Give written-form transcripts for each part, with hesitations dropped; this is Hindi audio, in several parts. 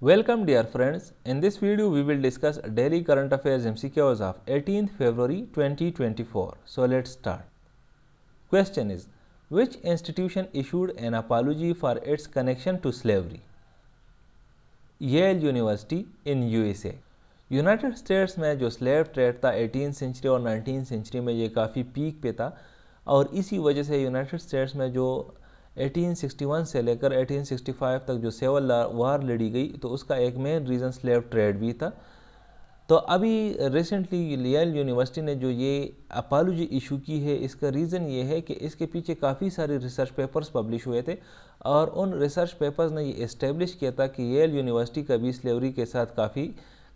Welcome dear friends, in this video we will discuss daily current affairs MCQs of 18th February 2024. So let's start. Question is, which institution issued an apology for its connection to slavery? Yale University in USA. United states में जो स्लेव ट्रेड था 18th सेंचुरी और 19th सेंचुरी में ये काफ़ी पीक पे था और इसी वजह से यूनाइटेड स्टेट्स में जो 1861 से लेकर 1865 तक जो सिविल वार लड़ी गई तो उसका एक मेन रीज़न स्लेव ट्रेड भी था। तो अभी रिसेंटली येल यूनिवर्सिटी ने जो ये अपॉलॉजी इशू की है, इसका रीज़न ये है कि इसके पीछे काफ़ी सारे रिसर्च पेपर्स पब्लिश हुए थे और उन रिसर्च पेपर्स ने ये इस्टेब्लिश किया था कि येल यूनिवर्सिटी का भी स्लेवरी के साथ काफ़ी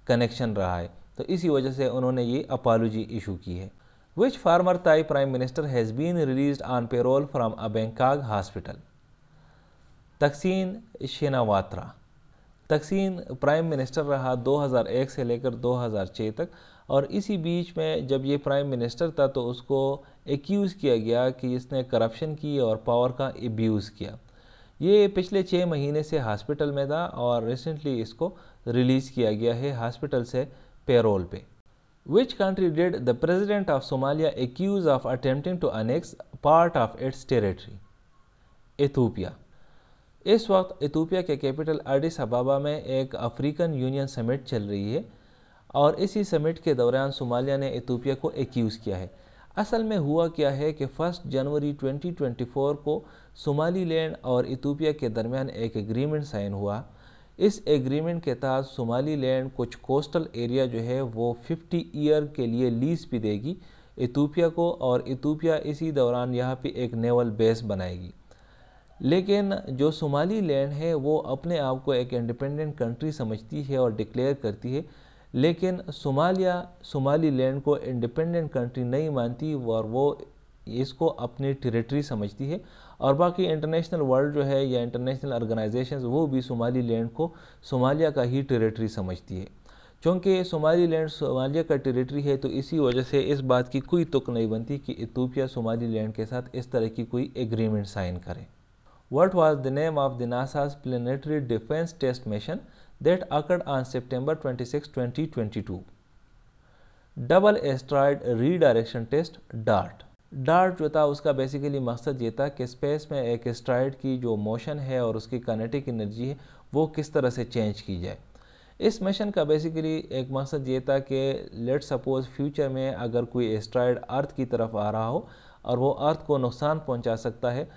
कनेक्शन रहा है, तो इसी वजह से उन्होंने ये अपॉलॉजी इशू की है। Which former Thai Prime Minister has been released on parole from a Bangkok hospital? Taskin Shinawatra. Taskin prime minister रहा 2001 से लेकर 2006 तक और इसी बीच में जब ये प्राइम मिनिस्टर था तो उसको एक्यूज़ किया गया कि इसने करप्शन की और पावर का एब्यूज़ किया। ये पिछले 6 महीने से हॉस्पिटल में था और रिसेंटली इसको रिलीज़ किया गया है हॉस्पिटल से पेरोल पे। Which country did the president of Somalia accuse of attempting to annex part of its territory? Ethiopia. इस वक्त इथोपिया के कैपिटल एडिस अबाबा में एक अफ्रीकन यूनियन समिट चल रही है और इसी समिट के दौरान सोमालिया ने इथोपिया को एक्यूज़ किया है। असल में हुआ क्या है कि 1 जनवरी 2024 को सोमालीलैंड और इथोपिया के दरमियान एक एग्रीमेंट साइन हुआ। इस एग्रीमेंट के तहत सोमालीलैंड कुछ कोस्टल एरिया जो है वो 50 ईयर के लिए लीज भी देगी इथोपिया को और इथोपिया इसी दौरान यहाँ पे एक नेवल बेस बनाएगी। लेकिन जो सोमालीलैंड है वो अपने आप को एक इंडिपेंडेंट कंट्री समझती है और डिक्लेयर करती है, लेकिन सोमालीलैंड को इंडिपेंडेंट कंट्री नहीं मानती और वो इसको अपनी टेरिटरी समझती है और बाकी इंटरनेशनल वर्ल्ड जो है या इंटरनेशनल ऑर्गेनाइजेशंस वो भी सोमालीलैंड को सोमालिया का ही टेरिटरी समझती है। क्योंकि सोमालीलैंड सोमालिया का टेरिटरी है तो इसी वजह से इस बात की कोई तुक नहीं बनती कि इथोपिया सोमालीलैंड के साथ इस तरह की कोई एग्रीमेंट साइन करे। What was the name of the NASA's Planetary Defense Test mission that occurred on September 26, 2022? Double Asteroid Redirection Test DART। Dart जो था उसका बेसिकली मकसद ये था कि स्पेस में एक एस्ट्रॉयड की जो मोशन है और उसकी काइनेटिक एनर्जी है वो किस तरह से चेंज की जाए। इस मिशन का बेसिकली एक मकसद ये था कि लेट सपोज फ्यूचर में अगर कोई एस्ट्रॉयड अर्थ की तरफ आ रहा हो और वो अर्थ को नुकसान पहुंचा सकता है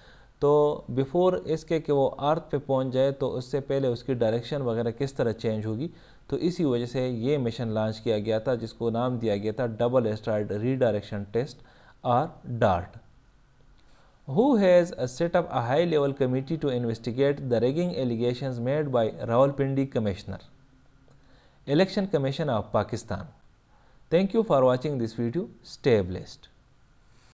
तो बिफोर इसके कि वो अर्थ पे पहुंच जाए तो उससे पहले उसकी डायरेक्शन वगैरह किस तरह चेंज होगी। तो इसी वजह से ये मिशन लॉन्च किया गया था जिसको नाम दिया गया था double asteroid redirection test or DART. Who has set up a high-level committee to investigate the rigging allegations made by Rawalpindi Commissioner? Election Commission of Pakistan. Thank you for watching this video. Stay blessed.